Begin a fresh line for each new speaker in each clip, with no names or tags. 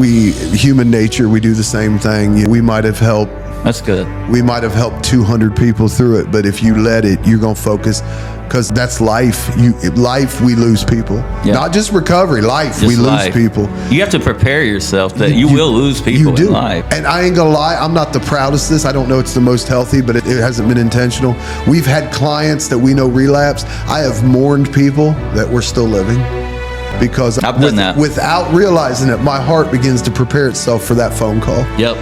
human nature, we do the same thing. We might have helped.
That's good.
We might have helped 200 people through it, but if you let it, you're going to focus, because that's life. Life, we lose people. Yeah. Not just recovery, life, just we lose people.
You have to prepare yourself that you will lose people in life.
And I ain't going to lie, I'm not the proudest of this. I don't know it's the most healthy, but it hasn't been intentional. We've had clients that we know relapse. I have mourned people that were still living. Because
I've done that.
Without realizing it, my heart begins to prepare itself for that phone call.
Yep.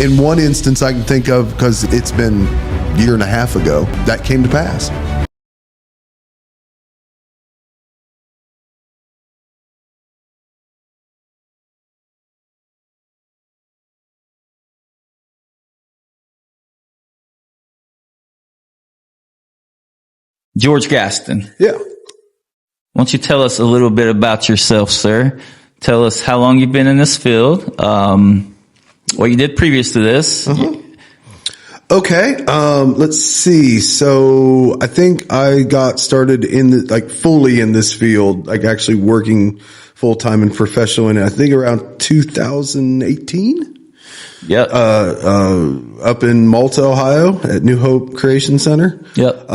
In one instance I can think of, because it's been a year and a half ago, that came to pass.
George Gaston.
Yeah.
Why don't you tell us a little bit about yourself, sir? Tell us how long you've been in this field, what you did previous to this.
Okay. Let's see. So I think I got started fully in this field, actually working full time and professional, and I think around 2018.
Yep.
Up in Malta, Ohio at New Hope Creation Center.
Yep.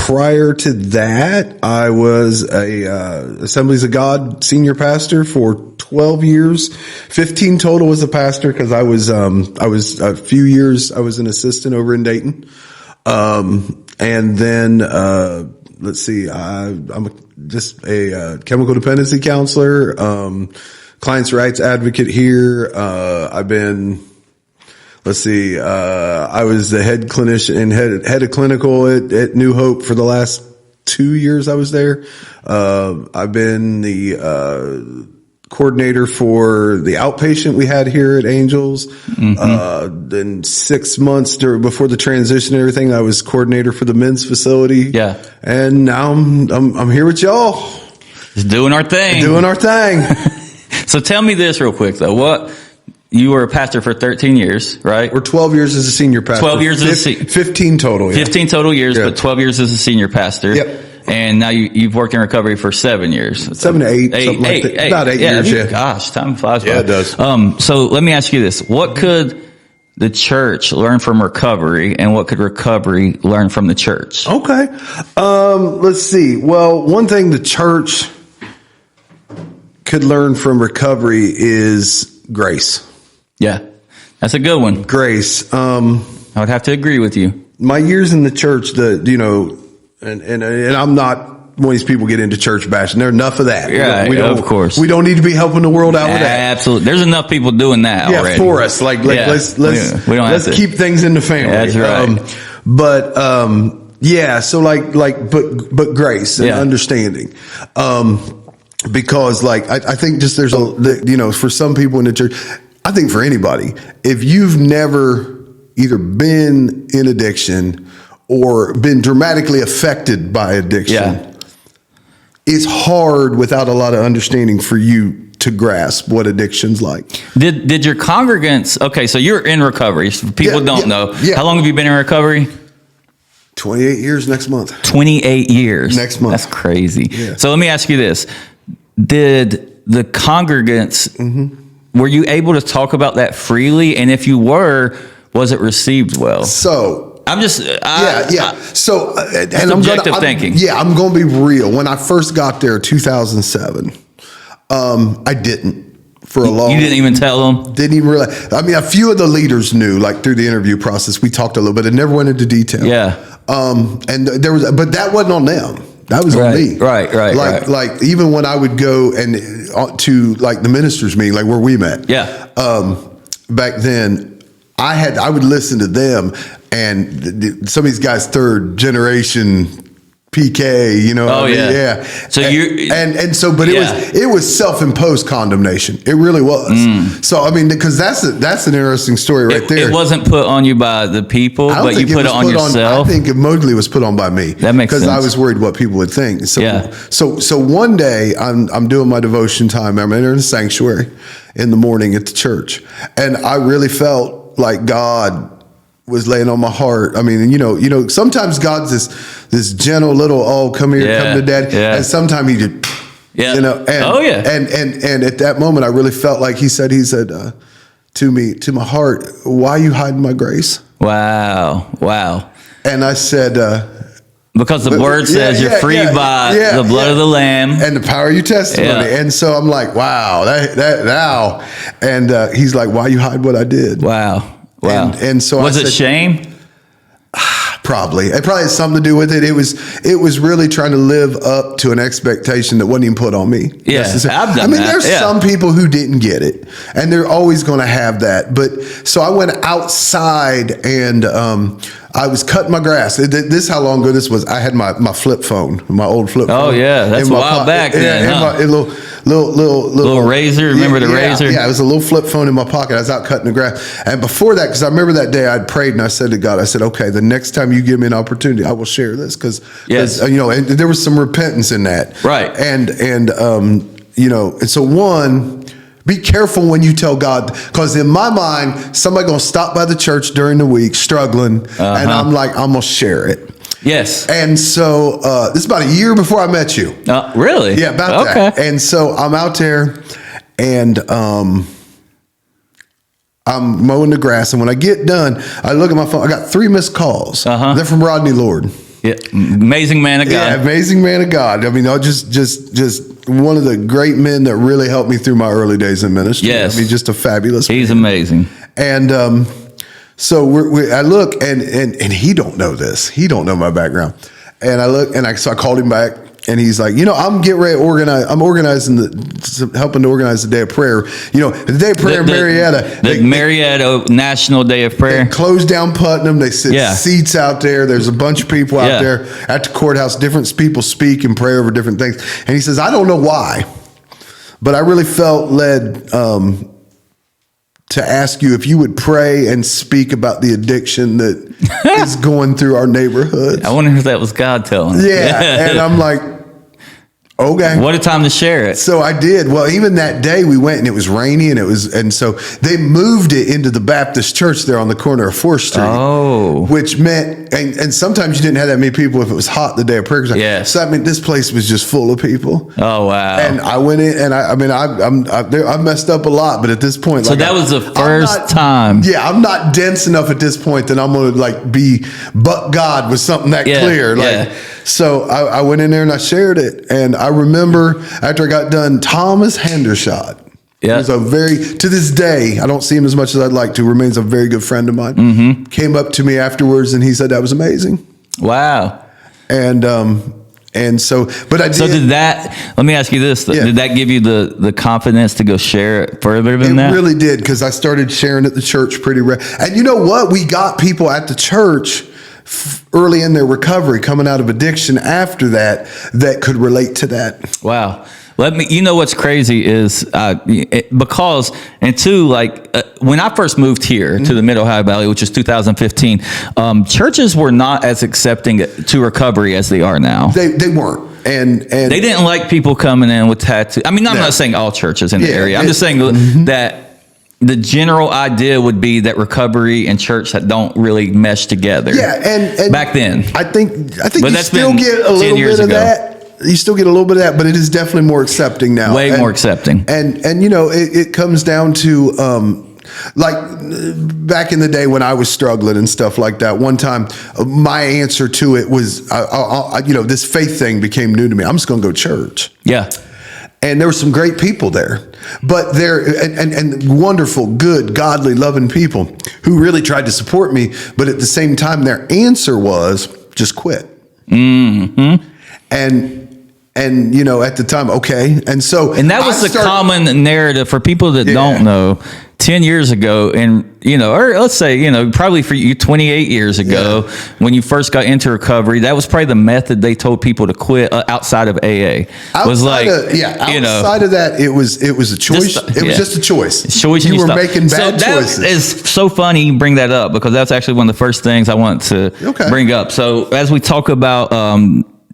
Prior to that, I was a Assemblies of God senior pastor for 12 years, 15 total as a pastor, because I was a few years, I was an assistant over in Dayton. And then, let's see, I'm just a chemical dependency counselor, clients' rights advocate here. I've been, let's see, I was the head clinician and head of clinical at New Hope for the last 2 years I was there. I've been the coordinator for the outpatient we had here at Angels. Then 6 months before the transition and everything, I was coordinator for the men's facility.
Yeah.
And now I'm here with y'all.
Just doing our thing.
Doing our thing.
So tell me this real quick though. You were a pastor for 13 years, right?
Or 12 years as a senior pastor.
12 years as a senior.
15 total. Yeah.
15 total years, but 12 years as a senior pastor.
Yep.
And now you've worked in recovery for 7 years.
7 to 8, something like that. About 8 years, yeah.
Gosh, time flies by.
Yeah, it does.
So let me ask you this. What could the church learn from recovery, and what could recovery learn from the church?
Okay. Let's see. Well, one thing the church could learn from recovery is grace.
Yeah. That's a good one.
Grace.
I would have to agree with you.
My years in the church, and I'm not one of these people get into church bashing. There's enough of that.
Yeah, of course.
We don't need to be helping the world out with that.
Absolutely. There's enough people doing that already.
For us. Let's keep things in the family.
That's right.
But grace and understanding. Because I think just for some people in the church, I think for anybody, if you've never either been in addiction or been dramatically affected by addiction, it's hard without a lot of understanding for you to grasp what addiction's like.
Did your congregants, okay, so you're in recovery. So people don't know. Yeah. How long have you been in recovery?
28 years next month.
28 years.
Next month.
That's crazy.
Yeah.
So let me ask you this. Did the congregants, were you able to talk about that freely? And if you were, was it received well?
So
I'm just,
So, and
thinking.
I'm going to be real. When I first got there, 2007, I didn't. For a long,
you didn't even tell them?
Didn't even realize. I mean, a few of the leaders knew, through the interview process, we talked a little bit. It never went into detail.
Yeah.
And there was, but that wasn't on them. That was on me.
Right.
Even when I would go and to the ministers meeting, where we met.
Yeah.
Back then, I would listen to them, and some of these guys, third generation PK,
yeah. So
it was self-imposed condemnation. It really was. So I mean, because that's an interesting story right there.
It wasn't put on you by the people, but you put it on yourself.
I think it mostly was put on by me.
That makes sense.
Because I was worried what people would think. So one day I'm doing my devotion time. I'm in the sanctuary in the morning at the church, and I really felt like God was laying on my heart. I mean, sometimes God's this gentle little, come here, come to daddy. Yeah. And sometimes he just,
Yeah.
You know, and,
oh yeah.
And at that moment, I really felt like he said to me, to my heart, why are you hiding my grace?
Wow.
And I said,
because the word says you're free by the blood of the Lamb
and the power of your testimony. And so I'm like, wow, that now. And he's like, why you hide what I did?
Wow.
And so
was it shame?
Probably. It probably had something to do with it. It was really trying to live up to an expectation that wasn't even put on me.
Yeah, I've done that.
There's some people who didn't get it, and they're always going to have that. But so I went outside and I was cutting my grass. This is how long ago this was. I had my flip phone, my old flip phone.
Oh yeah, that's a while back then.
My little
razor. Remember the razor?
Yeah, it was a little flip phone in my pocket. I was out cutting the grass, and before that, because I remember that day I'd prayed and I said to God, I said, okay, the next time you give me an opportunity, I will share this because you know, and there was some repentance in that,
right?
And you know, and so be careful when you tell God, because in my mind, somebody gonna stop by the church during the week struggling, and I'm like, I'm gonna share it.
Yes.
And so this is about a year before I met you.
Really?
Yeah, about that. And so I'm out there, and I'm mowing the grass, and when I get done, I look at my phone. I got 3 missed calls. They're from Rodney Lord.
Yeah, amazing man of God.
Yeah, amazing man of God. I mean, just one of the great men that really helped me through my early days in ministry.
Yes,
I mean, just a fabulous.
He's
man.
Amazing.
And so I look, and he don't know this. He don't know my background. And I look, so I called him back. And he's like, you know, I'm getting ready to organize. I'm helping to organize the day of prayer. You know, the day of prayer in Marietta.
The Marietta National Day of Prayer.
They closed down Putnam. They set seats out there. There's a bunch of people out there at the courthouse. Different people speak and pray over different things. And he says, I don't know why, but I really felt led to ask you if you would pray and speak about the addiction that is going through our neighborhood.
I wonder if that was God telling.
Yeah. And I'm like, okay.
What a time to share it.
So I did. Well, even that day we went and it was rainy and so they moved it into the Baptist church there on the corner of 4th Street.
Oh.
Which meant, and sometimes you didn't have that many people if it was hot the day of prayer.
Yes.
So I mean, this place was just full of people.
Oh, wow.
And I went in and I've messed up a lot, but at this point.
So that was the first time.
Yeah, I'm not dense enough at this point that I'm going to be but God with something that clear. So I went in there and I shared it. And I remember after I got done, Thomas Hendershot. Yeah. Who's to this day, I don't see him as much as I'd like to, remains a very good friend of mine. Mm-hmm. Came up to me afterwards and he said, that was amazing.
Wow.
And so, but I did.
So let me ask you this. Did that give you the confidence to go share it further than that?
It really did, because I started sharing at the church pretty And you know what? We got people at the church early in their recovery, coming out of addiction after that could relate to that.
Wow. You know what's crazy is because when I first moved here to the Mid-Ohio Valley, which is 2015, churches were not as accepting to recovery as they are now.
They weren't. And
they didn't like people coming in with tattoos. I mean, I'm not saying all churches in the area. I'm just saying that the general idea would be that recovery and church that don't really mesh together. Yeah, and back then, I think you still get a little bit of that. You still get a little bit of that, but it is definitely more accepting now. Way more accepting. And you know, it comes down to back in the day when I was struggling and stuff like that. One time, my answer to it was, this faith thing became new to me. I'm just going to go to church. Yeah. And there were some great people there, but and wonderful, good, godly, loving people who really tried to support me. But at the same time, their answer was just quit. Mm-hmm. And you know, at the time, okay. And that was the common narrative for people that don't know. 10 years ago, and or let's say, probably for you 28 years ago, when you first got into recovery, that was probably the method they told people to quit outside of AA. Outside of that, it was a choice. It was just a choice. You were making bad choices. It's so funny you bring that up, because that's actually one of the first things I want to bring up. So as we talk about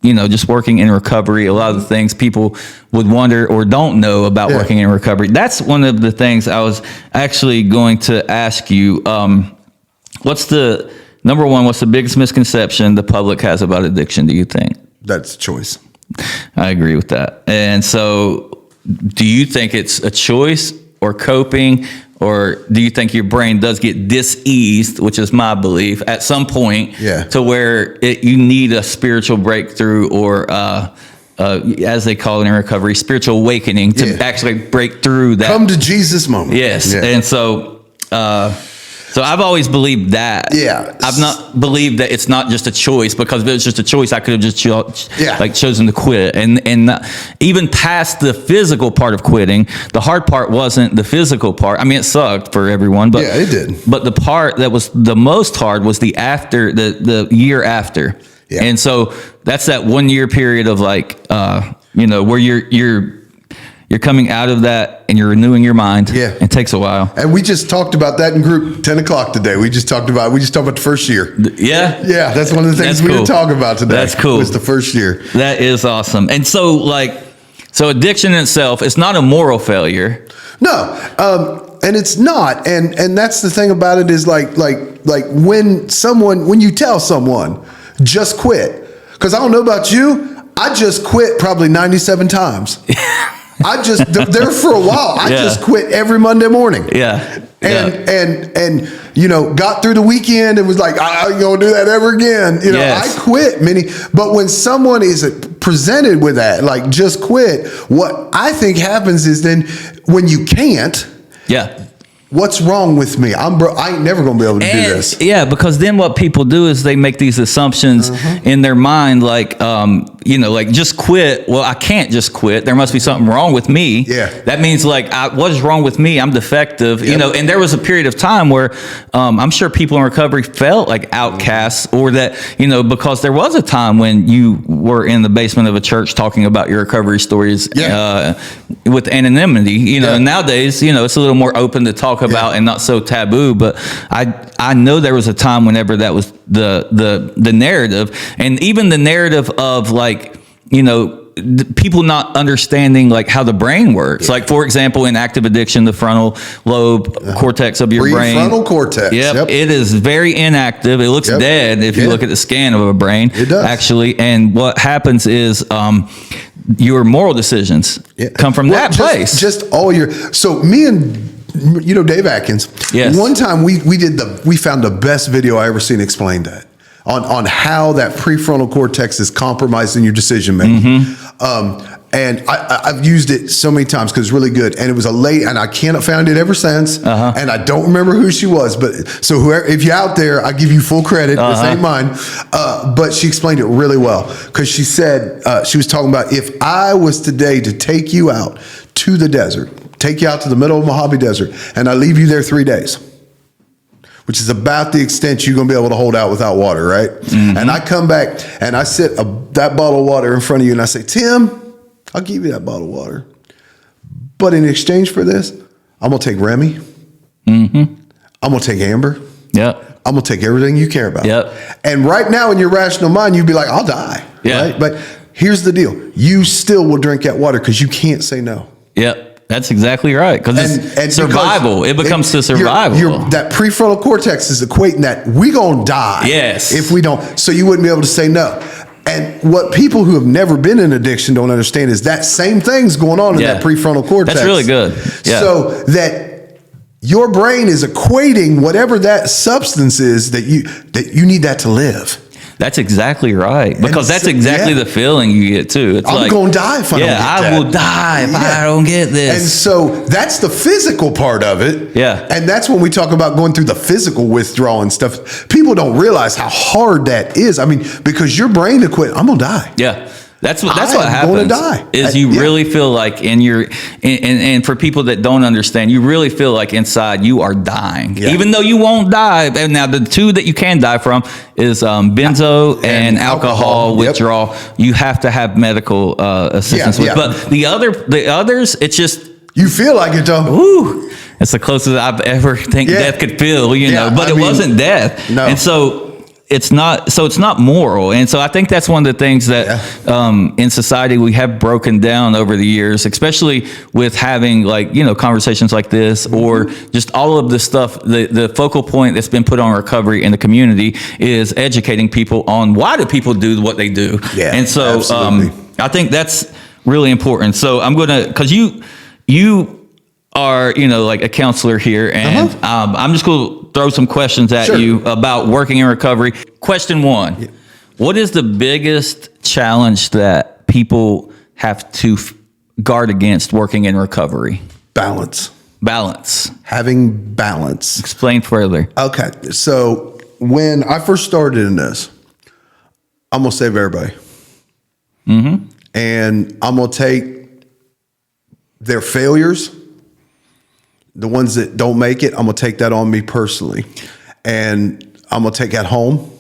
just working in recovery, a lot of the things people would wonder or don't know about working in recovery. That's one of the things I was actually going to ask you. What's the biggest misconception the public has about addiction, do you think? That's choice.
I agree with that. And so do you think it's a choice or coping, or do you think your brain does get diseased, which is my belief, at some point to where you need a spiritual breakthrough or as they call it in recovery, spiritual awakening to actually break through that.
Come to Jesus moment.
Yes. Yeah. And so I've always believed that.
Yeah.
I've not believed that it's not just a choice, because if it was just a choice, I could have just chosen to quit. And even past the physical part of quitting, the hard part wasn't the physical part. I mean, it sucked for everyone, but
it did.
But the part that was the most hard was the year after. Yeah. And so that's that 1 year period of like, where you're coming out of that and you're renewing your mind. Yeah. It takes a while.
And we just talked about that in group 10 o'clock today. We just talked about the first year.
Yeah.
Yeah. That's one of the things we were talking about today.
That's cool.
Was the first year.
That is awesome. And so addiction in itself, it's not a moral failure.
No. And it's not. And that's the thing about it is like when you tell someone, just quit. Because I don't know about you, I just quit probably 97 times. There for a while, I just quit every Monday morning.
Yeah.
And got through the weekend and was like, I ain't gonna do that ever again. I quit many, but when someone is presented with that, like just quit, what I think happens is then when you can't, what's wrong with me? I ain't never gonna be able to do this.
Yeah, because then what people do is they make these assumptions in their mind, like, like just quit. Well, I can't just quit. There must be something wrong with me.
Yeah.
That means like, what is wrong with me? I'm defective. Yep. And there was a period of time where I'm sure people in recovery felt like outcasts, or that, because there was a time when you were in the basement of a church talking about your recovery stories with anonymity, and nowadays, it's a little more open to talk about and not so taboo. But I know there was a time whenever that was the narrative, and even the narrative of like, people not understanding like how the brain works. Like, for example, in active addiction, the frontal lobe cortex of your brain.
Prefrontal cortex.
Yep. It is very inactive. It looks dead if you look at the scan of a brain.
It does.
Actually. And what happens is your moral decisions come from that place.
Just all so me and Dave Atkins.
Yes.
One time we found the best video I ever seen explain that. On how that prefrontal cortex is compromised in your decision making. And I've used it so many times because it's really good. And it was a lady, and I can't found it ever since. And I don't remember who she was, but so whoever, if you're out there, I give you full credit. This ain't mine. But she explained it really well, because she said, she was talking about, if I was today to take you out to the desert, take you out to the middle of Mojave Desert, and I leave you there 3 days, which is about the extent you're going to be able to hold out without water, right? And I come back and I sit that bottle of water in front of you and I say, Tim, I'll give you that bottle of water. But in exchange for this, I'm going to take Remy. I'm going to take Amber.
Yep.
I'm going to take everything you care about.
Yep.
And right now in your rational mind, you'd be like, I'll die.
Yeah.
Right? But here's the deal. You still will drink that water because you can't say no.
Yep. That's exactly right. Because it's survival. It becomes to survival.
That prefrontal cortex is equating that we gonna die.
Yes.
If we don't. So you wouldn't be able to say no. And what people who have never been in addiction don't understand is that same thing's going on in that prefrontal cortex.
That's really good. Yeah.
So that your brain is equating whatever that substance is that you need that to live.
That's exactly right. Because that's exactly the feeling you get too. It's
I'm going to die if I don't get that.
I will die if I don't get this.
And so that's the physical part of it.
Yeah.
And that's when we talk about going through the physical withdrawal and stuff. People don't realize how hard that is. I mean, because your brain to quit, I'm going to die.
Yeah. That's what happens.
Going to die.
Is you really feel like and for people that don't understand, you really feel like inside you are dying, even though you won't die. And now the two that you can die from is benzo and alcohol withdrawal. You have to have medical assistance with. But the others, it's just
you feel like it though.
Woo, it's the closest I've ever think death could feel. But it wasn't death.
No.
And so. It's not moral. And so I think that's one of the things that in society we have broken down over the years, especially with having conversations like this, or just all of the stuff, the focal point that's been put on recovery in the community is educating people on why do people do what they do.
Yeah,
and so I think that's really important. So I'm gonna, because you are, like a counselor here, and I'm just gonna throw some questions at you about working in recovery. Question one: what is the biggest challenge that people have to guard against working in recovery?
Balance. Having balance.
Explain further.
Okay. So when I first started in this, I'm going to save everybody. Mm-hmm. And I'm going to take their failures, the ones that don't make it, I'm going to take that on me personally. And I'm going to take that home.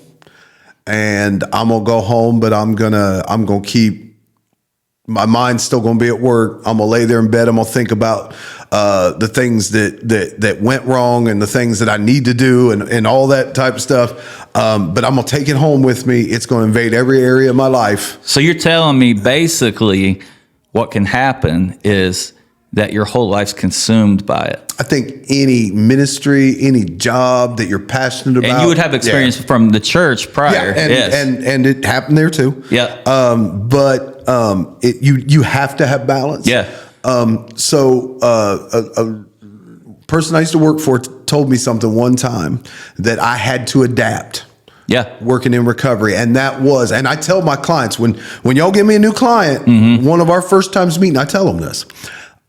And I'm going to go home, but I'm going to keep, my mind's still going to be at work. I'm going to lay there in bed. I'm going to think about the things that went wrong and the things that I need to do and all that type of stuff. But I'm going to take it home with me. It's going to invade every area of my life.
So you're telling me basically what can happen is that your whole life's consumed by it.
I think any ministry, any job that you're passionate about.
And you would have experience from the church prior.
Yeah, and it happened there too.
Yeah.
But you have to have balance.
Yeah.
So a person I used to work for told me something one time that I had to adapt.
Yeah.
Working in recovery. And that was, and I tell my clients, when y'all give me a new client, one of our first times meeting, I tell them this.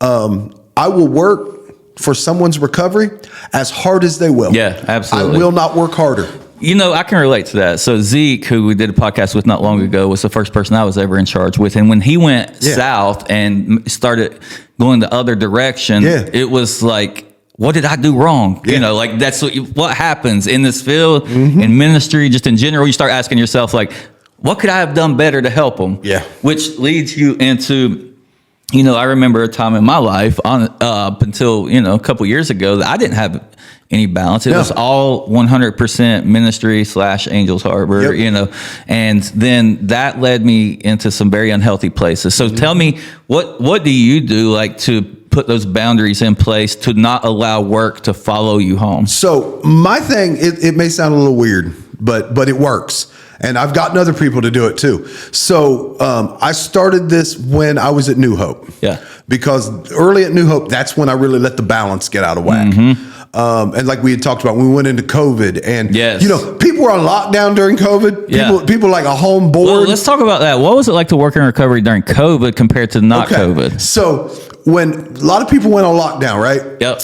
I will work for someone's recovery as hard as they will.
Yeah, absolutely.
I will not work harder.
I can relate to that. So Zeke, who we did a podcast with not long ago, was the first person I was ever in charge with. And when he went south and started going the other direction, it was like, what did I do wrong?
Yeah.
That's what happens in this field, in ministry, just in general. You start asking yourself, what could I have done better to help them?
Yeah.
Which leads you into... I remember a time in my life up until, a couple years ago that I didn't have any balance. It was all 100% ministry / Angels Harbor, and then that led me into some very unhealthy places. So tell me, what do you do to put those boundaries in place to not allow work to follow you home?
So my thing, it may sound a little weird, but it works. And I've gotten other people to do it too. So I started this when I was at New Hope.
Yeah.
Because early at New Hope, that's when I really let the balance get out of whack. And like we had talked about, when we went into COVID, and people were on lockdown during COVID. People like a home board.
Well, let's talk about that. What was it like to work in recovery during COVID compared to not COVID?
So when a lot of people went on lockdown, right?
Yep.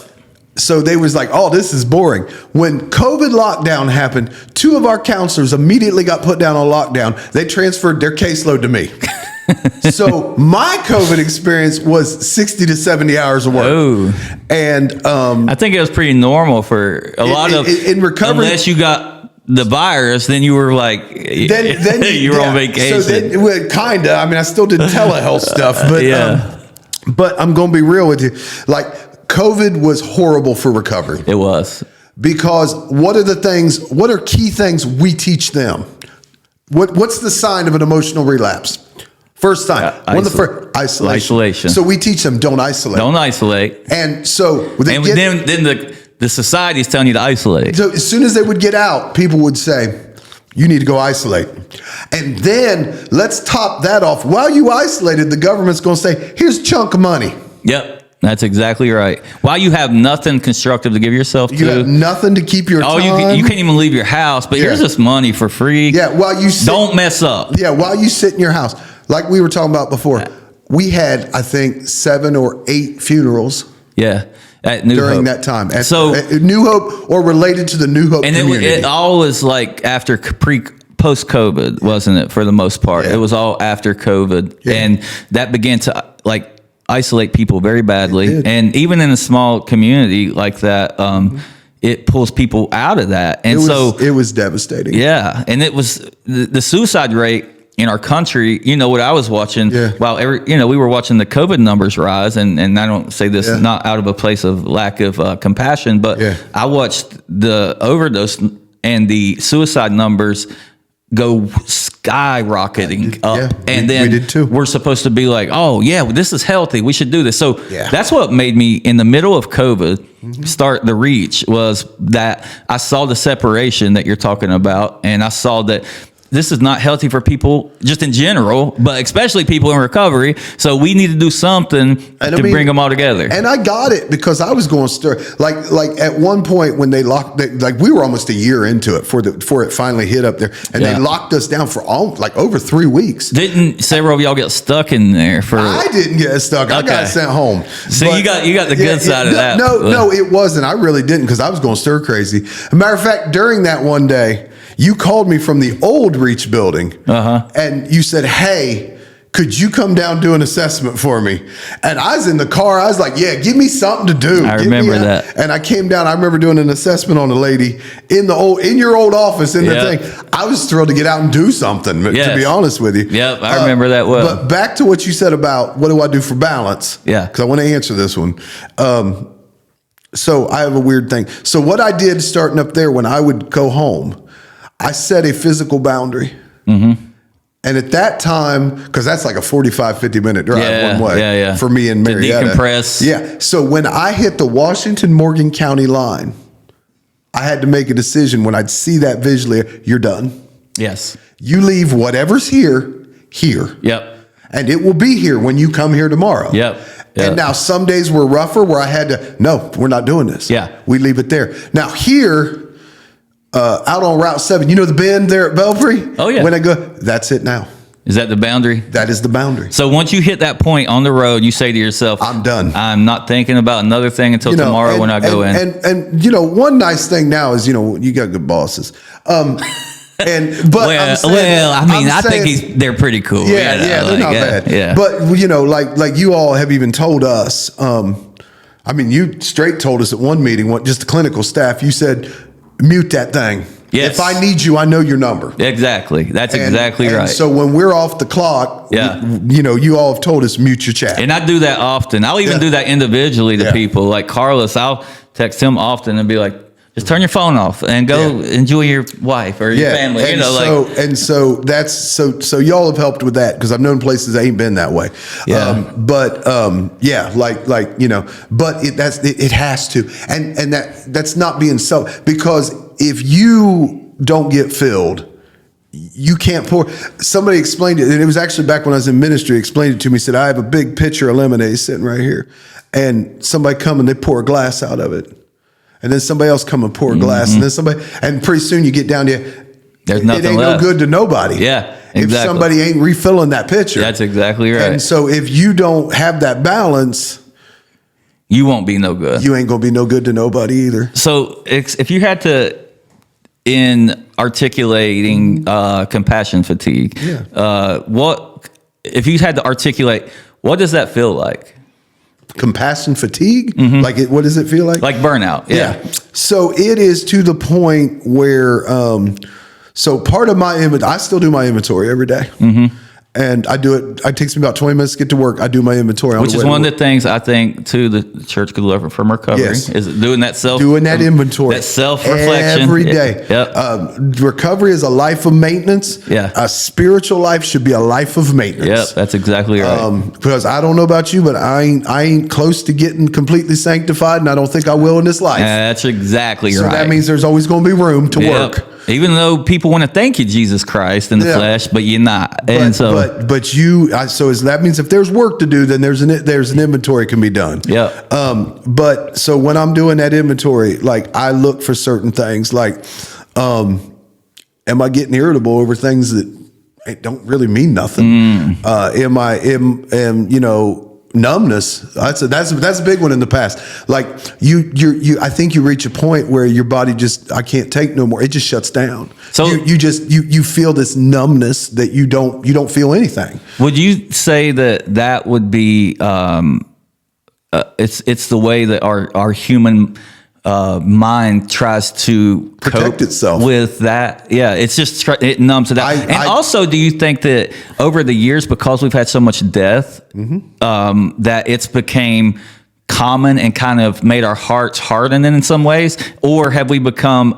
So they was like, oh, this is boring. When COVID lockdown happened, 2 of our counselors immediately got put down on lockdown. They transferred their caseload to me. So my COVID experience was 60 to 70 hours of work.
Oh.
And
I think it was pretty normal for a lot of
in recovery.
Unless you got the virus, then you were then you were on vacation.
So kinda. I mean, I still did telehealth stuff, but but I'm gonna be real with you. COVID was horrible for recovery.
It was.
Because what are key things we teach them? What's the sign of an emotional relapse? First sign. Isolation. So we teach them, don't isolate.
Don't isolate.
And so
then the society is telling you to isolate.
So as soon as they would get out, people would say, you need to go isolate. And then let's top that off. While you isolated, the government's going to say, here's a chunk of money.
Yep. That's exactly right. While you have nothing constructive to give yourself to.
You have nothing to keep your time.
You can't even leave your house, but here's this money for free.
Yeah, while you sit,
don't mess up.
Yeah, while you sit in your house. Like we were talking about before, we had, I think, 7 or 8 funerals.
Yeah. At
during that time. At New Hope or related to the New Hope community.
And it all was after post-COVID, wasn't it, for the most part? Yeah. It was all after COVID. Yeah. And that began to isolate people very badly. And even in a small community like that, it pulls people out of that. And
it was devastating.
Yeah. And it was the suicide rate in our country, what I was watching, while we were watching the COVID numbers rise, and I don't say this not out of a place of lack of compassion, but I watched the overdose and the suicide numbers go skyrocketing up. And then
we did too.
We're supposed to be like, oh yeah, this is healthy, we should do this. So that's what made me, in the middle of COVID, start the reach, was that I saw the separation that you're talking about, and I saw that this is not healthy for people just in general, but especially people in recovery. So we need to do something to bring them all together.
And I got it because I was going like at one point when they like we were almost a year into it before it finally hit up there, and they locked us down for like over 3 weeks.
Didn't several of y'all get stuck in there for?
I didn't get stuck. I got sent home.
So you got the good side of that.
No, it wasn't. I really didn't, because I was going stir crazy. As a matter of fact, during that one day, you called me from the old Reach building, and you said, "Hey, could you come down and do an assessment for me?" And I was in the car. I was like, "Yeah, give me something to do."
I remember that.
And I came down. I remember doing an assessment on a lady in your old office in the thing. I was thrilled to get out and do something. To be honest with you.
Yep, I remember that well.
But back to what you said about what do I do for balance?
Yeah,
because I want to answer this one. So I have a weird thing. So what I did starting up there, when I would go home, I set a physical boundary. And at that time, because that's like a 45, 50-minute drive one way for me and Marietta.
To decompress.
Yeah. So when I hit the Washington-Morgan County line, I had to make a decision when I'd see that visually, you're done.
Yes.
You leave whatever's here.
Yep.
And it will be here when you come here tomorrow.
Yep.
And now some days were rougher where I had to, no, we're not doing this.
Yeah.
We leave it there. Now here, out on Route 7, you know the bend there at Belfry?
Oh, yeah.
When I go, that's it now.
Is that the boundary?
That is the boundary.
So once you hit that point on the road, you say to yourself,
I'm done.
I'm not thinking about another thing until tomorrow when I go in.
And one nice thing now is, you got good bosses. I think they're pretty cool. Yeah, they're not bad.
Yeah.
But like you all have even told us. You straight told us at one meeting, just the clinical staff. You said, mute that thing.
Yes.
If I need you, I know your number.
Exactly. That's exactly right.
So when we're off the clock, you all have told us mute your chat.
And I do that often. I'll even do that individually to people. Like Carlos, I'll text him often and be like, just turn your phone off and go enjoy your wife or your family.
So y'all have helped with that, because I've known places that ain't been that way.
Yeah.
But it has to, and that's not being because if you don't get filled, you can't pour. Somebody explained it, and it was actually back when I was in ministry, explained it to me, said, I have a big pitcher of lemonade sitting right here, and somebody come and they pour a glass out of it. And then somebody else come and pour a glass, and then and pretty soon you get down to
there's nothing
it ain't
left.
No good to nobody.
Yeah, exactly.
If somebody ain't refilling that pitcher.
That's exactly right.
And so if you don't have that balance,
you won't be no good.
You ain't gonna be no good to nobody either.
So if you had to, in articulating compassion fatigue, what if you had to articulate, what does that feel like?
Compassion fatigue? What does it feel like?
Like burnout. Yeah.
So it is to the point where, so part of my I still do my inventory every day. And I do it. It takes me about 20 minutes to get to work. I do my inventory.
Which is one of the things I think too the church could learn from recovery is doing that
inventory,
that self-reflection
every day. Recovery is a life of maintenance.
Yeah.
A spiritual life should be a life of maintenance.
Yep, that's exactly right.
Because I don't know about you, but I ain't close to getting completely sanctified, and I don't think I will in this life.
That's exactly right.
So that means there's always going to be room to work.
Even though people want to thank you, Jesus Christ, in the flesh, but you're not.
So that means if there's work to do, then there's an inventory can be done.
Yeah.
But so when I'm doing that inventory, like I look for certain things, like, am I getting irritable over things that don't really mean nothing? Numbness. That's a big one in the past. Like I think you reach a point where your body I can't take no more. It just shuts down. So you feel this numbness that you don't feel anything.
Would you say that would be it's the way that our human mind tries to
protect itself
with that? Yeah, it's just it numbs it out. Also, do you think that over the years, because we've had so much death, that it's became common and kind of made our hearts harden in some ways? Or have we become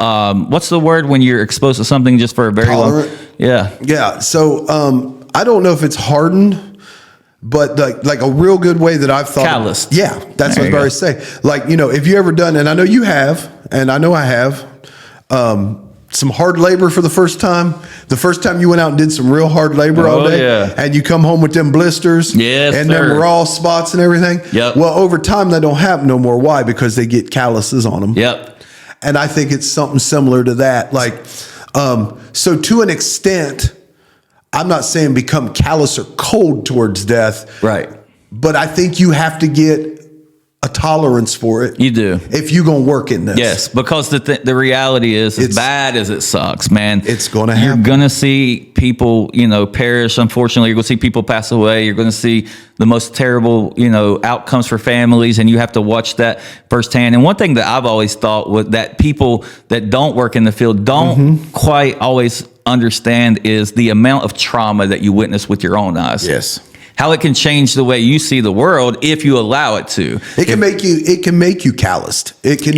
what's the word when you're exposed to something just for a very
tolerant?
Yeah.
So I don't know if it's hardened, but like a real good way that I've thought.
Calloused.
Yeah, that's what I was about to say. Like, if you ever done, and I know you have, and I know I have, some hard labor for the first time. The first time you went out and did some real hard labor all day, and you come home with them blisters, and them raw spots and everything.
Yep.
Well, over time that don't happen no more. Why? Because they get calluses on them.
Yep.
And I think it's something similar to that. Like, so to an extent, I'm not saying become callous or cold towards death.
Right.
But I think you have to get a tolerance for it.
You do.
If you're going to work in this.
Yes, because the reality is, as bad as it sucks, man,
it's going to happen.
You're going to see people, perish. Unfortunately, you're going to see people pass away. You're going to see the most terrible, outcomes for families, and you have to watch that firsthand. And one thing that I've always thought was that people that don't work in the field don't quite always understand is the amount of trauma that you witness with your own eyes.
Yes.
How it can change the way you see the world if you allow it to.
It can make you calloused. It can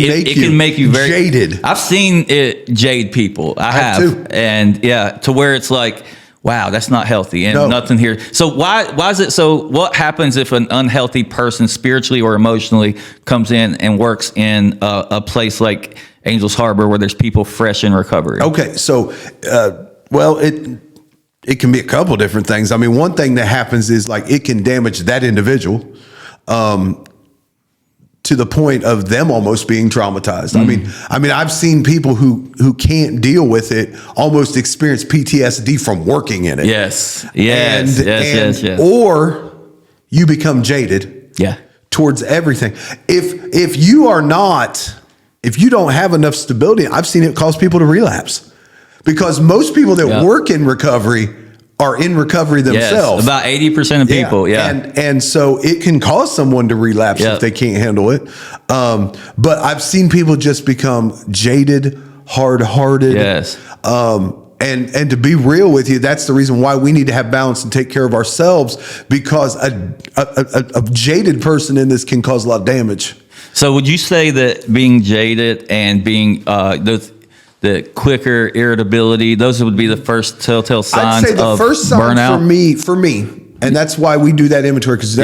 make you very jaded.
I've seen it jade people. I have
too.
And to where it's like, wow, that's not healthy and nothing here. So why is it so? What happens if an unhealthy person spiritually or emotionally comes in and works in a place like Angels Harbor where there's people fresh in recovery?
Okay, so it can be a couple different things. I mean, one thing that happens is like it can damage that individual to the point of them almost being traumatized. I mean, I've seen people who can't deal with it almost experience PTSD from working in it.
Yes.
Or you become jaded. Towards everything. If you don't have enough stability, I've seen it cause people to relapse. Because most people that work in recovery are in recovery themselves.
About 80% of people,
And so it can cause someone to relapse if they can't handle it. But I've seen people just become jaded, hard-hearted.
Yes.
And to be real with you, that's the reason why we need to have balance and take care of ourselves, because a jaded person in this can cause a lot of damage.
So would you say that being jaded and being the quicker irritability, those would be the first telltale signs
I'd say the
of
first sign
burnout?
for me, and that's why we do that inventory, because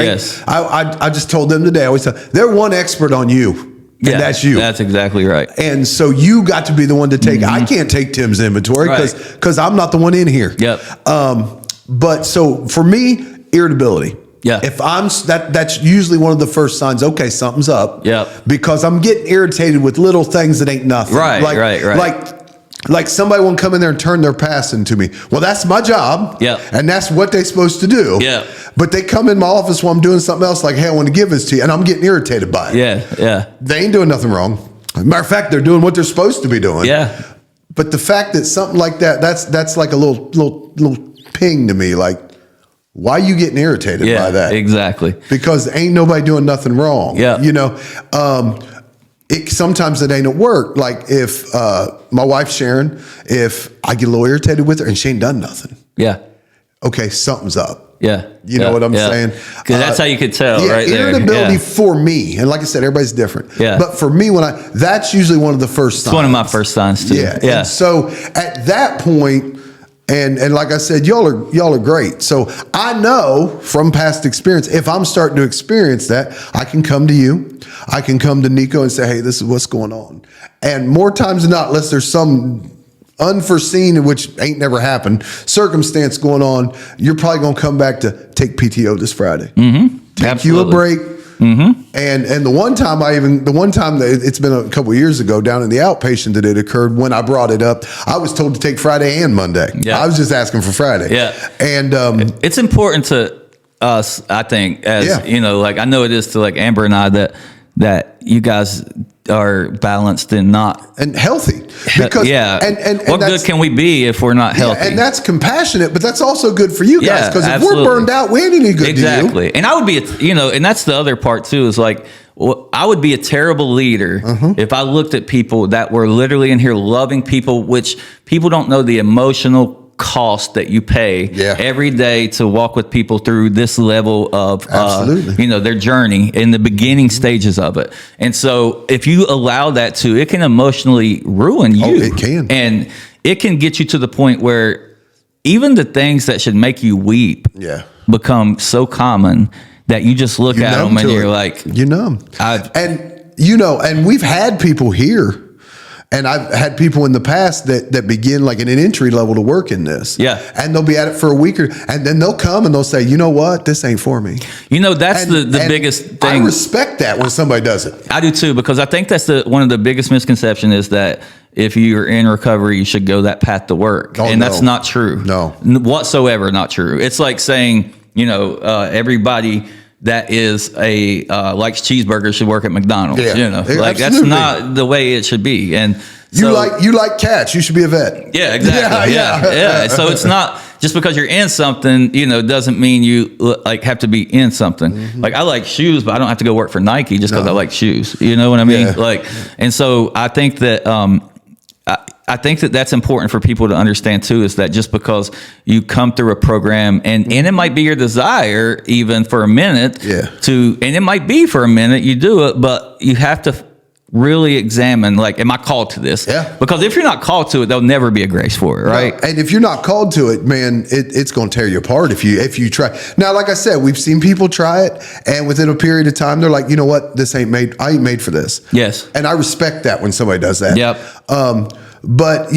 I just told them today, I always tell they're one expert on you, and that's you.
That's exactly right.
And so you got to be the one to take, I can't take Tim's inventory because I'm not the one in here. But so for me, irritability. If I'm that's usually one of the first signs. Okay, something's up. Because I'm getting irritated with little things that ain't nothing. Like somebody won't come in there and turn their pass into me. Well, that's my job. And that's what they're supposed to do. But they come in my office while I'm doing something else, like, hey, I want to give this to you, and I'm getting irritated by it. They ain't doing nothing wrong. Matter of fact, they're doing what they're supposed to be doing. But the fact that something like that's like a little ping to me, like, why are you getting irritated by that?
Exactly.
Because ain't nobody doing nothing wrong. Sometimes it ain't at work. Like if my wife Sharon, if I get a little irritated with her and she ain't done nothing. Okay, something's up. You know what I'm saying?
Because that's how you could tell, right there.
Irritability for me, and like I said, everybody's different. But for me, that's usually one of the first signs.
It's one of my first signs too.
And so at that point, and like I said, y'all are great. So I know from past experience, if I'm starting to experience that, I can come to you. I can come to Nico and say, hey, this is what's going on. And more times than not, unless there's some unforeseen, which ain't never happened, circumstance going on, you're probably going to come back to take PTO this Friday. Take you a break. And the one time that it's been a couple of years ago down in the outpatient that it occurred, when I brought it up, I was told to take Friday and Monday. I was just asking for Friday. And
it's important to us, I think, as like I know it is to like Amber and I that you guys are balanced and not
and healthy, because and
what good can we be if we're not healthy?
And that's compassionate, but that's also good for you guys, because if we're burned out, we ain't any good to you.
And I would be and that's the other part too, is like, well, I would be a terrible leader if I looked at people that were literally in here loving people, which people don't know the emotional cost that you pay every day to walk with people through this level of their journey in the beginning stages of it. And so if you allow that it can emotionally ruin you.
It can.
And it can get you to the point where even the things that should make you weep become so common that you just look at them and you're like,
and we've had people here And I've had people in the past that begin like in an entry level to work in this.
Yeah.
And they'll be at it for a week and then they'll come and they'll say, you know what? This ain't for me.
That's the biggest thing.
I respect that when somebody does it.
I do too, because I think that's one of the biggest misconceptions is that if you're in recovery, you should go that path to work.
Oh,
and that's not true.
No.
Whatsoever not true. It's like saying, everybody that is likes cheeseburgers should work at McDonald's.
Yeah,
like that's not the way it should be. And so,
you like cats, you should be a vet.
Yeah, exactly. Yeah. So it's not just because you're in something, doesn't mean you like have to be in something. Mm-hmm. Like I like shoes, but I don't have to go work for Nike just because I like shoes. You know what I mean?
Yeah.
And so I think that I think that that's important for people to understand too, is that just because you come through a program and it might be your desire even for a minute and it might be for a minute you do it, but you have to really examine, like, am I called to this?
Yeah.
Because if you're not called to it, there'll never be a grace for it, right?
No. And if you're not called to it, man, it's going to tear you apart if you try. Now, like I said, we've seen people try it, and within a period of time, they're like, you know what? I ain't made for this.
Yes.
And I respect that when somebody does that.
Yep.
But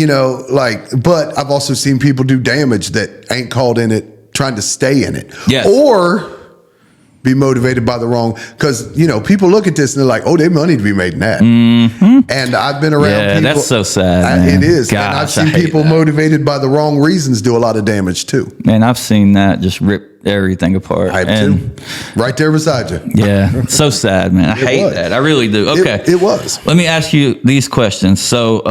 I've also seen people do damage that ain't called in it, trying to stay in it.
Yes.
Or be motivated by the wrong, because people look at this and they're like, oh, there's money to be made in that. Mm-hmm. And I've been around people.
That's so sad, man.
It is.
Gosh,
and I've seen people motivated by the wrong reasons do a lot of damage too.
Man, I've seen that just rip everything apart.
I have too. Right there beside you.
Yeah. So sad, man. I hate that. I really do. Okay.
It was.
Let me ask you these questions. So,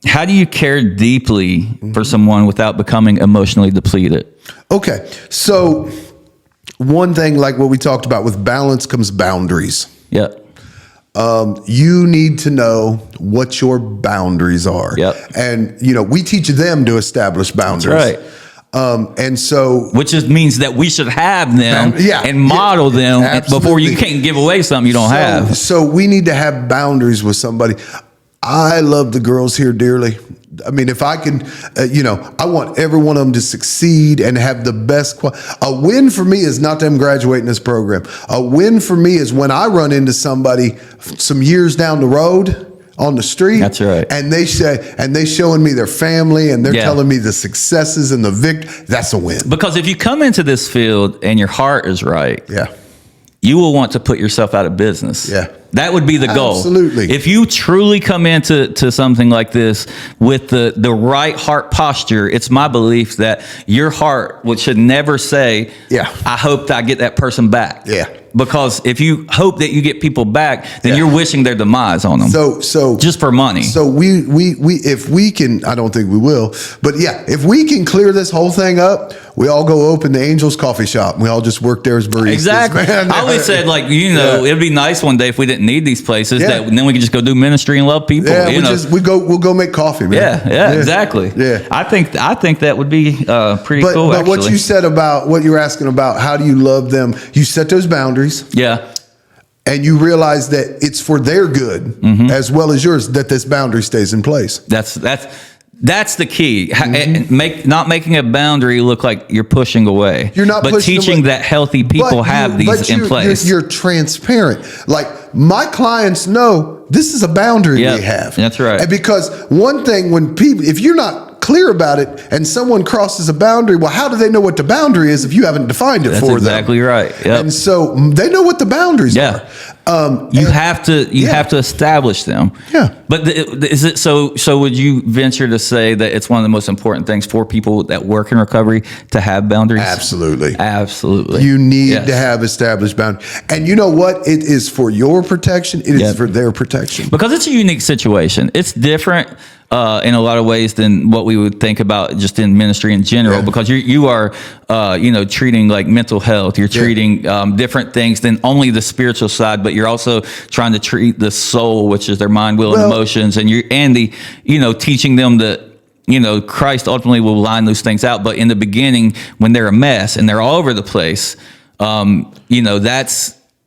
how do you care deeply for someone without becoming emotionally depleted?
Okay. So one thing, like what we talked about, with balance comes boundaries.
Yeah.
You need to know what your boundaries are.
Yep.
And, we teach them to establish boundaries.
That's right.
And so,
which just means that we should have them and model them before you can't give away something you don't have.
So we need to have boundaries with somebody. I love the girls here dearly. I mean, if I can, I want every one of them to succeed and have the best. A win for me is not them graduating this program. A win for me is when I run into somebody some years down the road on the street.
That's right.
And they showing me their family and they're telling me the successes and the victory. That's a win.
Because if you come into this field and your heart is right,
yeah,
you will want to put yourself out of business.
Yeah.
That would be the goal.
Absolutely.
If you truly come into something like this with the right heart posture, it's my belief that your heart should never say, I hope that I get that person back.
Yeah.
Because if you hope that you get people back, then you're wishing their demise on them.
So
just for money.
So we if we can, I don't think we will, but if we can clear this whole thing up, we all go open the Angel's Coffee Shop and we all just work there as baristas.
Exactly.
Man.
I always said, it'd be nice one day if we didn't need these places, that then we could just go do ministry and love people.
Yeah, we'll go make coffee, man.
Yeah, exactly.
Yeah.
I think that would be pretty cool.
But what you said about what you're asking about, how do you love them? You set those boundaries.
Yeah.
And you realize that it's for their good as well as yours that this boundary stays in place.
That's the key. Not making a boundary look like you're pushing away.
You're not,
but teaching that healthy people have these in place.
You're transparent. Like my clients know this is a boundary we have.
That's right.
And because one thing, if you're not clear about it and someone crosses a boundary, well, how do they know what the boundary is if you haven't defined it for them?
That's exactly right. Yep.
And so they know what the boundaries are.
You have to establish them.
Yeah.
But is it so? Would you venture to say that it's one of the most important things for people that work in recovery to have boundaries?
Absolutely.
Absolutely.
You need to have established boundaries. And you know what? It is for your protection. It is for their protection.
Because it's a unique situation. It's different in a lot of ways than what we would think about just in ministry in general, because you are treating like mental health. You're treating different things than only the spiritual side, but you're also trying to treat the soul, which is their mind, will, and emotions, and teaching them that Christ ultimately will line those things out. But in the beginning, when they're a mess and they're all over the place,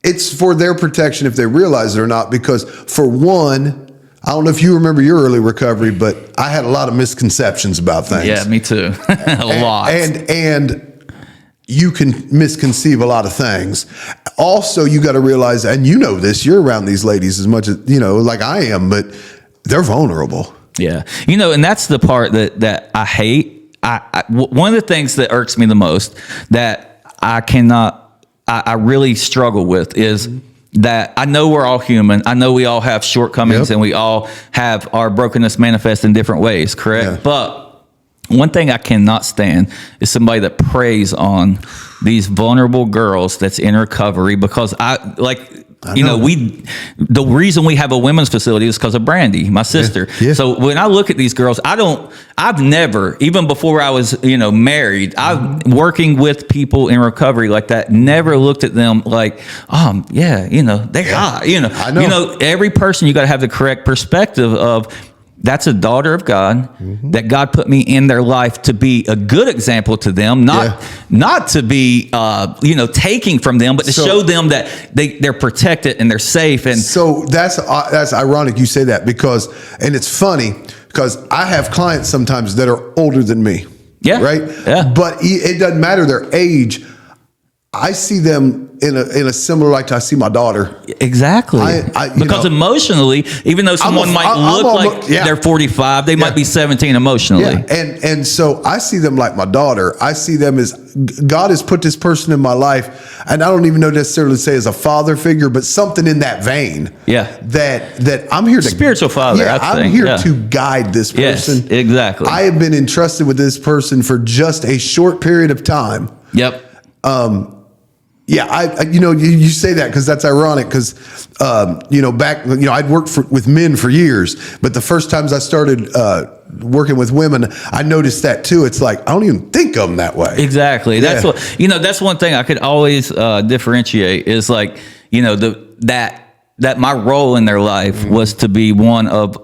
it's for their protection if they realize it or not. Because for one, I don't know if you remember your early recovery, but I had a lot of misconceptions about things.
Yeah, me too. a lot.
And you can misconceive a lot of things. Also, you got to realize, and this, you're around these ladies as much as, like I am, but they're vulnerable.
Yeah. And that's the part that I hate. One of the things that irks me the most that I really struggle with is that I know we're all human. I know we all have shortcomings, and we all have our brokenness manifest in different ways, correct?
Yeah.
But one thing I cannot stand is somebody that preys on these vulnerable girls that's in recovery, because the reason we have a women's facility is because of Brandy, my sister.
Yeah.
So when I look at these girls, I've never, even before I was, married, I'm working with people in recovery like that, never looked at them like, they're hot,
I know.
Every person, you got to have the correct perspective of, that's a daughter of God, that God put me in their life to be a good example to them, not to be, taking from them, but to show them that they're protected and they're safe. And
so that's ironic you say that, and it's funny because I have clients sometimes that are older than me.
Yeah.
Right.
Yeah.
But it doesn't matter their age. I see them in a similar light to I see my daughter.
Exactly. Because emotionally, even though someone might look like they're 45, they might be 17 emotionally.
Yeah. And so I see them like my daughter. I see them as God has put this person in my life, and I don't even know necessarily say as a father figure, but something in that vein.
Yeah.
That I'm here to
spiritual father.
Yeah, I'm here to guide this person.
Yes, exactly.
I have been entrusted with this person for just a short period of time.
Yep.
Yeah, you say that because that's ironic because, back, I'd worked with men for years, but the first times I started working with women, I noticed that too. It's like, I don't even think of them that way.
Exactly. That's what, that's one thing I could always differentiate is like, that my role in their life was to be one of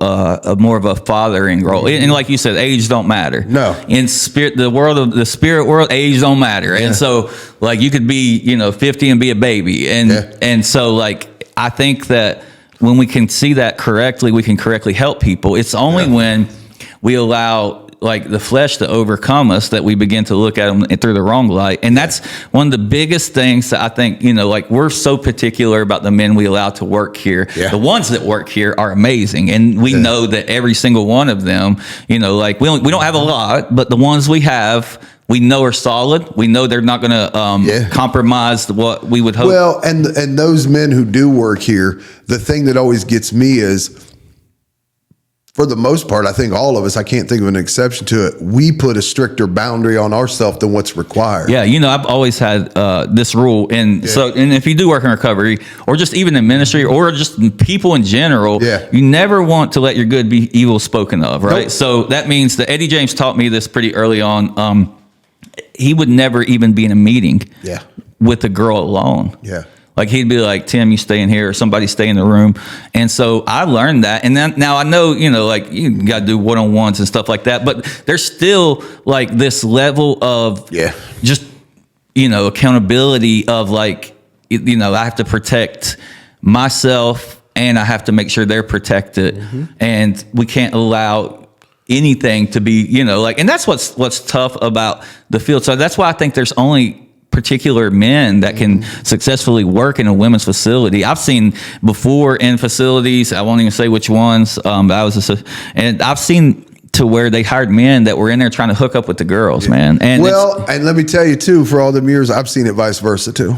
more of a fathering role, and like you said, age don't matter.
No,
in the spirit world, age don't matter, and so like you could be 50 and be a baby, and so like I think that when we can see that correctly, we can correctly help people. It's only when we allow like the flesh to overcome us that we begin to look at them through the wrong light. And that's one of the biggest things that I think, like we're so particular about the men we allow to work here. Yeah. The ones that work here are amazing. And we know that every single one of them, like we don't have a lot, but the ones we have, we know are solid. We know they're not going to compromise what we would hope.
Well, and those men who do work here, the thing that always gets me is, for the most part, I think all of us, I can't think of an exception to it, we put a stricter boundary on ourselves than what's required.
Yeah, I've always had this rule. And so, and if you do work in recovery or just even in ministry or just people in general, you never want to let your good be evil spoken of, right? Nope. So that means that Eddie James taught me this pretty early on. He would never even be in a meeting with a girl alone. Yeah. Like he'd be like, Tim, you stay in here, or somebody stay in the room. And so I learned that. And then now I know, like you got to do one-on-ones and stuff like that. But there's still like this level of just, accountability of like, I have to protect myself and I have to make sure they're protected. Mm-hmm. And we can't allow anything to be, and that's what's tough about the field. So that's why I think there's only particular men that can successfully work in a women's facility. I've seen before in facilities, I won't even say which ones, but and I've seen to where they hired men that were in there trying to hook up with the girls, man. And
and let me tell you too, for all them years, I've seen it vice versa too.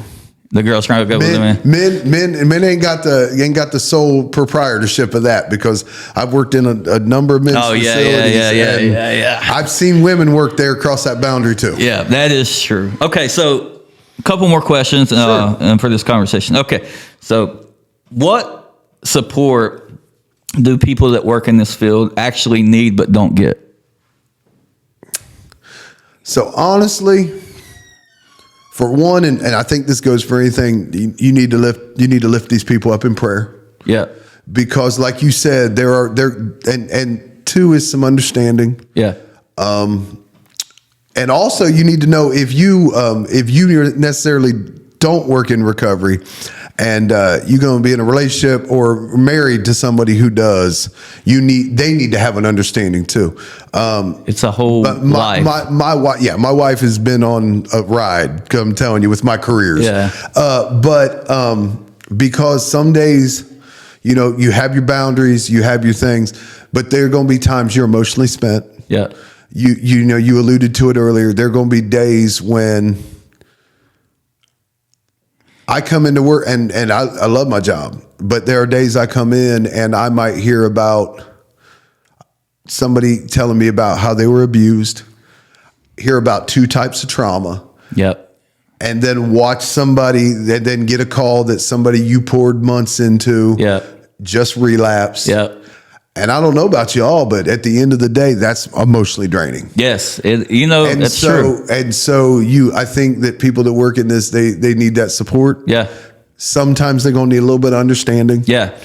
The girls trying to hook up with the men.
Men ain't got the sole proprietorship of that, because I've worked in a number of men's facilities. Yeah. I've seen women work there across that boundary too.
Yeah, that is true. Okay, so a couple more questions for this conversation. Okay, so what support do people that work in this field actually need but don't get?
So honestly, for one, and I think this goes for anything, you need to lift these people up in prayer. Yeah. Because like you said, and two is some understanding. Yeah. And also you need to know if you necessarily don't work in recovery and you're going to be in a relationship or married to somebody who does, they need to have an understanding too.
It's a whole life.
My wife has been on a ride, I'm telling you, with my careers. Yeah. But because some days, you have your boundaries, you have your things, but there are going to be times you're emotionally spent.
Yeah.
You alluded to it earlier. There are going to be days when I come into work and I love my job, but there are days I come in and I might hear about somebody telling me about how they were abused, hear about 2 types of trauma.
Yep.
And then watch somebody that then get a call that somebody you poured months into just relapse.
Yep.
And I don't know about y'all, but at the end of the day, that's emotionally draining.
Yes. That's true.
And so I think that people that work in this, they need that support.
Yeah.
Sometimes they're going to need a little bit of understanding.
Yeah.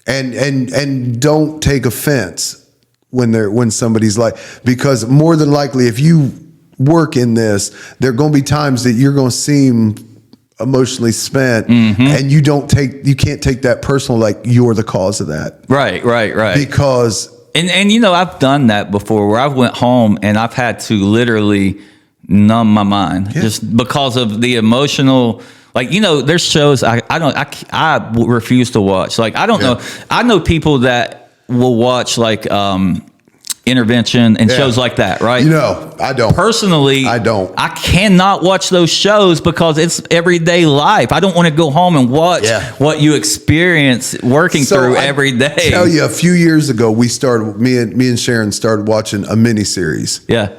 And don't take offense when somebody's like, because more than likely, if you work in this, there are going to be times that you're going to seem emotionally spent, and you can't take that personal, like you're the cause of that.
Right.
Because
and I've done that before, where I've went home and I've had to literally numb my mind just because of the emotional. Like, there's shows I refuse to watch. Like, I don't know. I know people that will watch like Intervention and shows like that, right?
I don't.
Personally,
I don't.
I cannot watch those shows because it's everyday life. I don't want to go home and watch what you experience working through every day.
I tell you, a few years ago, me and Sharon started watching a miniseries.
Yeah.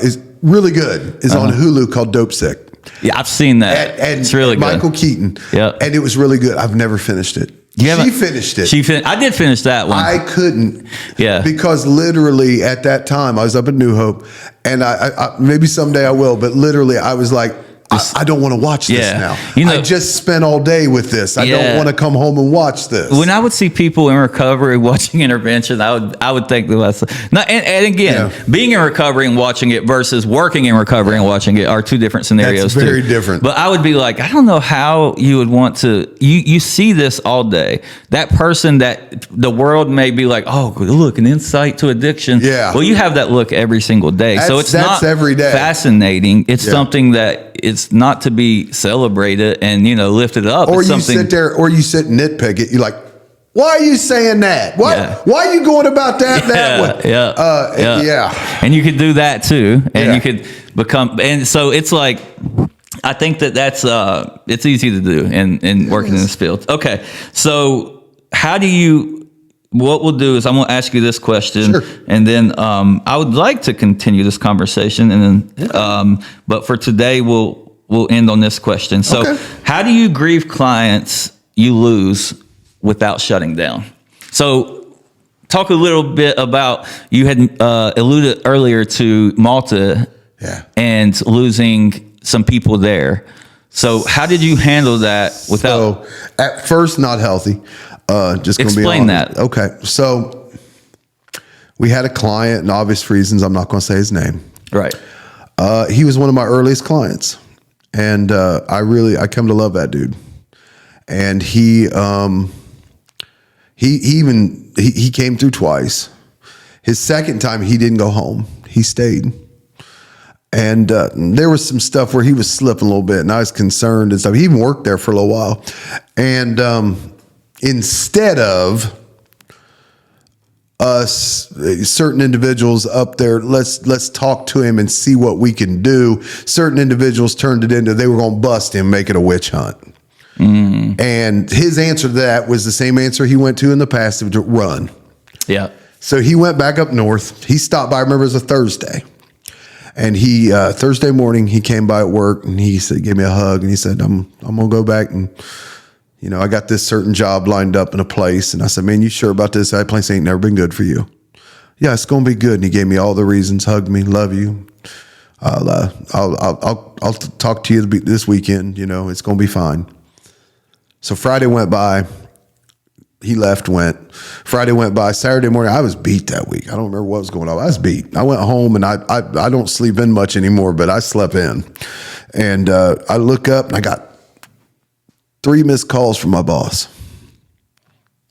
It's really good. It's on Hulu called Dope Sick.
Yeah, I've seen that.
And
it's really good.
Michael Keaton.
Yeah.
And it was really good. I've never finished it. She finished it.
I did finish that one.
I couldn't.
Yeah.
Because literally at that time I was up in New Hope, and I maybe someday I will, but literally I was like, I don't want to watch this now. I just spent all day with this. I don't want to come home and watch this.
When I would see people in recovery watching Intervention, I would think and again, being in recovery and watching it versus working in recovery and watching it are 2 different scenarios.
That's very different.
But I would be like, I don't know how you would want to. You see this all day. That person that the world may be like, oh, look, an insight to addiction.
Yeah.
Well, you have that look every single day. So it's not
every day.
Fascinating. It's something that it's not to be celebrated and lifted up.
Or you sit there, or you sit and nitpick it. You're like, why are you saying that? Why are you going about that way?
Yeah. And you could do that too, and you could become. And so it's like, I think that's it's easy to do in working in this field. Okay, so what we'll do is I'm going to ask you this question, and then I would like to continue this conversation, and then but for today we'll end on this question. So, how do you grieve clients you lose without shutting down? So, talk a little bit about, you had alluded earlier to Malta and losing some people there. So, how did you handle that without?
So, at first, not healthy. Just gonna
explain
be honest.
that.
Okay, so we had a client, and obvious reasons, I'm not going to say his name.
Right.
He was one of my earliest clients, and I come to love that dude. And he came through twice. His second time, he didn't go home. He stayed. And there was some stuff where he was slipping a little bit, and I was concerned and stuff. He even worked there for a little while, and instead of us, certain individuals up there, let's talk to him and see what we can do. Certain individuals turned it into, they were going to bust him, make it a witch hunt. And his answer to that was the same answer he went to in the past, to run. Yeah. So he went back up north. He stopped by, I remember it was a Thursday. And he, Thursday morning, he came by at work, and he said, gave me a hug, and he said, I'm going to go back, and I got this certain job lined up in a place. And I said, man, you sure about this? That place ain't never been good for you. Yeah, it's going to be good. And he gave me all the reasons, hugged me, love you. I'll talk to you this weekend. It's going to be fine. So Friday went by. He left, went. Friday went by. Saturday morning, I was beat that week. I don't remember what was going on. I was beat. I went home, and I don't sleep in much anymore, but I slept in. And I look up, and I got 3 missed calls from my boss.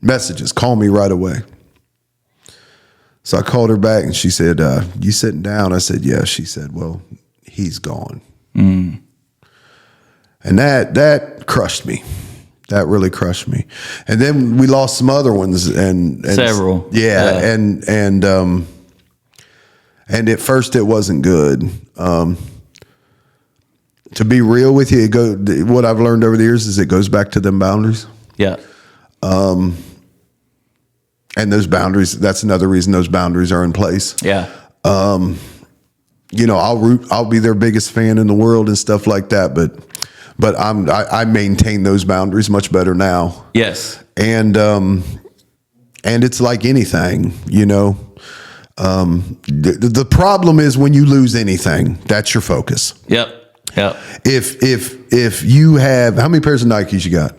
Messages, call me right away. So I called her back, and she said, you sitting down? I said, yeah. She said, well, he's gone. And that crushed me. That really crushed me. And then we lost some other ones and
several.
Yeah. And at first it wasn't good. To be real with you, what I've learned over the years is it goes back to them boundaries.
Yeah.
And those boundaries, that's another reason those boundaries are in place.
Yeah.
I'll be their biggest fan in the world and stuff like that, but I maintain those boundaries much better now.
Yes.
And it's like anything, the problem is when you lose anything, that's your focus.
Yep.
If you have, how many pairs of Nikes you got?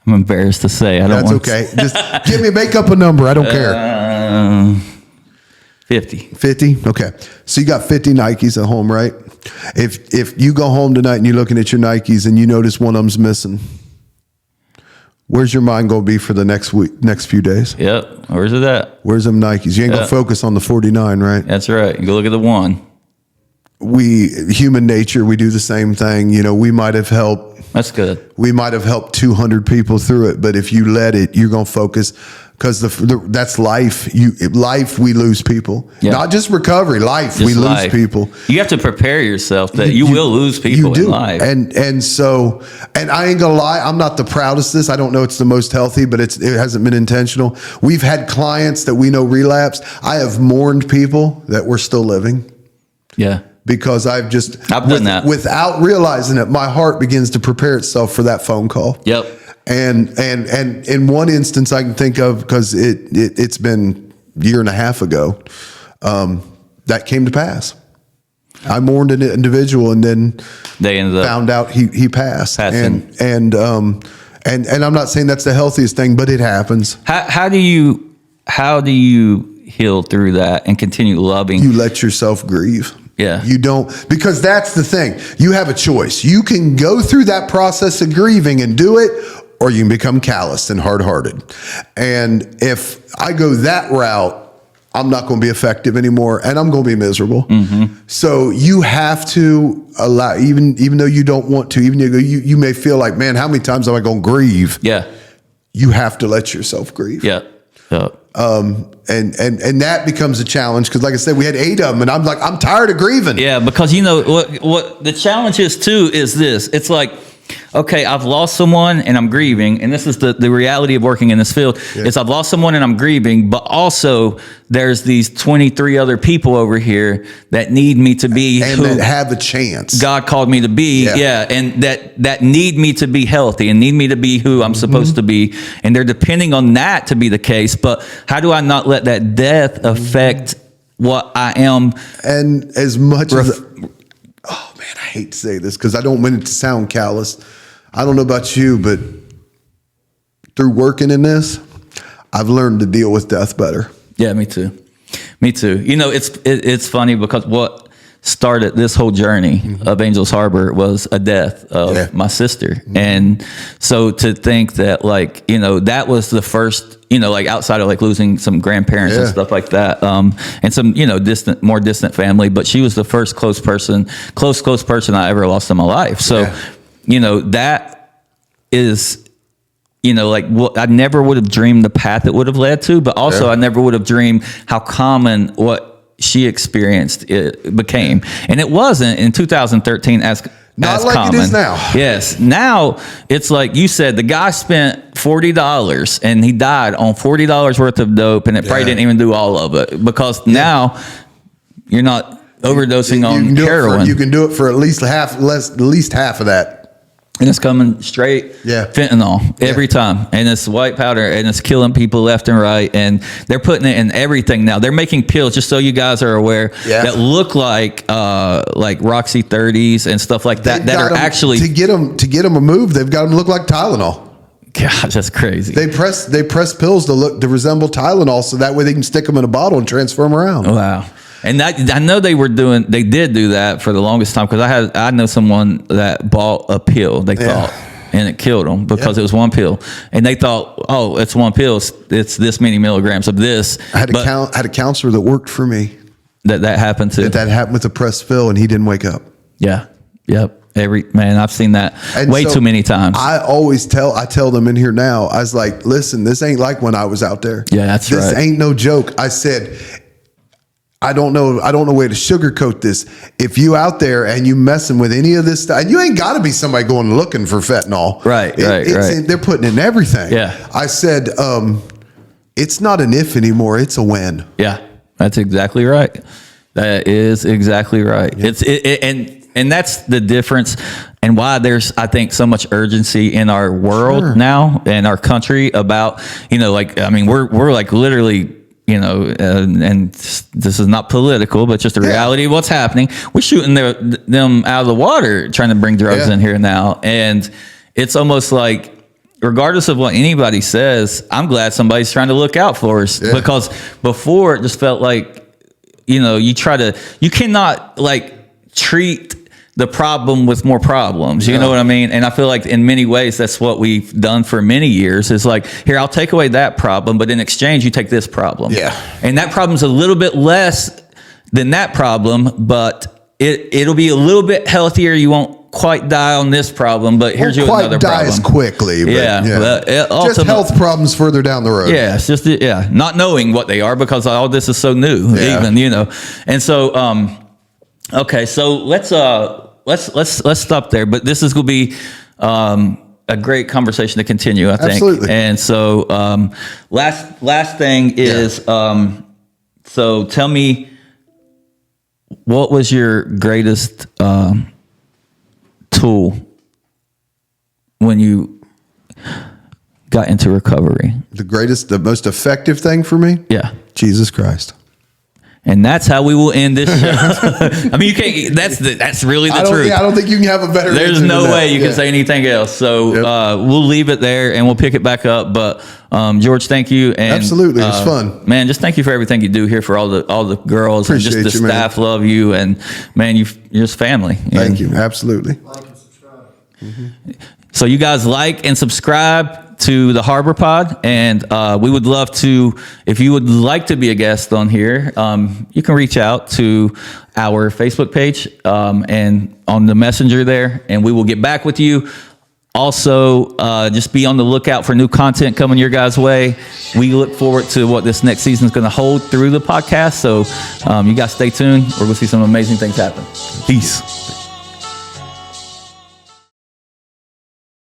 I'm embarrassed to say.
That's okay. Just make up a number. I don't care.
50.
50? Okay. So you got 50 Nikes at home, right? If you go home tonight and you're looking at your Nikes and you notice one of them's missing, where's your mind going to be for the next few days?
Yep. Where's it at?
Where's them Nikes? You ain't going to focus on the 49, right?
That's right. You go look at the one.
Human nature, we do the same thing. We might have helped.
That's good.
We might have helped 200 people through it, but if you let it, you're going to focus because that's life. We lose people. Yeah. Not just recovery, life. We lose people.
You have to prepare yourself that you will lose people in life.
And so I ain't gonna lie, I'm not the proudest of this. I don't know it's the most healthy, but it hasn't been intentional. We've had clients that we know relapsed. I have mourned people that were still living.
Yeah.
Because I've
done that
without realizing it. My heart begins to prepare itself for that phone call.
Yep.
And in one instance I can think of, because it's been a year and a half ago, that came to pass. I mourned an individual, and then
they ended up
found out he passed.
Passing.
And I'm not saying that's the healthiest thing, but it happens.
How do you heal through that and continue loving?
You let yourself grieve.
Yeah.
You don't, because that's the thing. You have a choice. You can go through that process of grieving and do it, or you can become calloused and hard-hearted. And if I go that route, I'm not going to be effective anymore, and I'm going to be miserable. Mm-hmm. So you have to allow, even though you don't want to, even though you may feel like, man, how many times am I going to grieve?
Yeah.
You have to let yourself grieve.
Yeah.
And that becomes a challenge, because like I said, we had 8 of them, and I'm like, I'm tired of grieving.
Yeah, because what the challenge is too is this. It's like, okay, I've lost someone and I'm grieving, and this is the reality of working in this field. Yeah. Is I've lost someone and I'm grieving, but also there's these 23 other people over here that need me to be
and that have a chance.
God called me to be, yeah, and that need me to be healthy and need me to be who I'm supposed to be, and they're depending on that to be the case. But how do I not let that death affect what I am?
And as much as oh man, I hate to say this because I don't want it to sound callous. I don't know about you, but through working in this, I've learned to deal with death better. Yeah,
me too. It's funny because what started this whole journey of Angels Harbor was a death of my sister. And so to think that that was the first, outside of losing some grandparents and stuff like that, and some, more distant family, but she was the first close person I ever lost in my life. So, that is, I never would have dreamed the path it would have led to, but also I never would have dreamed how common what she experienced it became. And it wasn't in 2013 as
like
common.
It is now.
Yes. Now it's like you said, the guy spent $40 and he died on $40 worth of dope, and it probably didn't even do all of it, because now you're not overdosing on heroin.
You can do it for at least half of that.
And it's coming straight fentanyl every time. And it's white powder, and it's killing people left and right. And they're putting it in everything now. They're making pills, just so you guys are aware, that look like Roxy 30s and stuff like that, that are actually...
To get them removed, they've got them to look like Tylenol.
God, that's crazy.
They press pills to resemble Tylenol, so that way they can stick them in a bottle and transfer them around.
Wow. And I know they did do that for the longest time, because I know someone that bought a pill, they thought, and it killed them because it was one pill. And they thought, oh, it's one pill, it's this many milligrams of this.
I had a counselor that worked for me.
That happened to.
That happened with a pressed pill, and he didn't wake up.
Yeah. Yep. I've seen that
And
way
so
too many times.
I tell them in here now, I was like, listen, this ain't like when I was out there.
Yeah, that's
this
right.
ain't no joke. I said, I don't know a way to sugarcoat this. If you out there and you messing with any of this stuff, and you ain't got to be somebody going looking for fentanyl.
Right.
They're putting in everything.
Yeah.
I said, it's not an if anymore. It's a when.
Yeah, that's exactly right. That is exactly right. Yeah. And that's the difference, and why there's, I think, so much urgency in our world now and our country about, we're like literally, and this is not political, but just the reality of what's happening. We're shooting them out of the water, trying to bring drugs in here now. And it's almost like, regardless of what anybody says, I'm glad somebody's trying to look out for us, because before it just felt like, you cannot like treat the problem with more problems. You know what I mean? And I feel like in many ways, that's what we've done for many years, is like, here, I'll take away that problem, but in exchange, you take this problem. Yeah. And that problem's a little bit less than that problem, but it'll be a little bit healthier. You won't quite die on this problem, but here's you another problem.
Quite die as quickly. But just health problems further down the road.
Yeah. It's just, not knowing what they are, because all this is so new, even, And so, okay, so let's stop there. But this is going to be a great conversation to continue, I think.
Absolutely.
And so, last thing is, so tell me, what was your greatest tool when you got into recovery?
The most effective thing for me?
Yeah.
Jesus Christ.
And that's how we will end this show. I mean, you can't. That's really the truth.
I don't think you can have a better.
There's no way you can say anything else. So we'll leave it there, and we'll pick it back up. But George, thank you. And,
absolutely, it was fun,
man. Just thank you for everything you do here for all the girls.
Appreciate
and just the
you,
staff love you, and man, you're just family.
Thank you. Absolutely.
Like and subscribe.
So you guys like and subscribe to the Harbor Pod, and we would love to, if you would like to be a guest on here, you can reach out to our Facebook page and on the messenger there, and we will get back with you. Also, just be on the lookout for new content coming your guys' way. We look forward to what this next season is going to hold through the podcast. So you guys stay tuned. We're going to see some amazing things happen. Peace.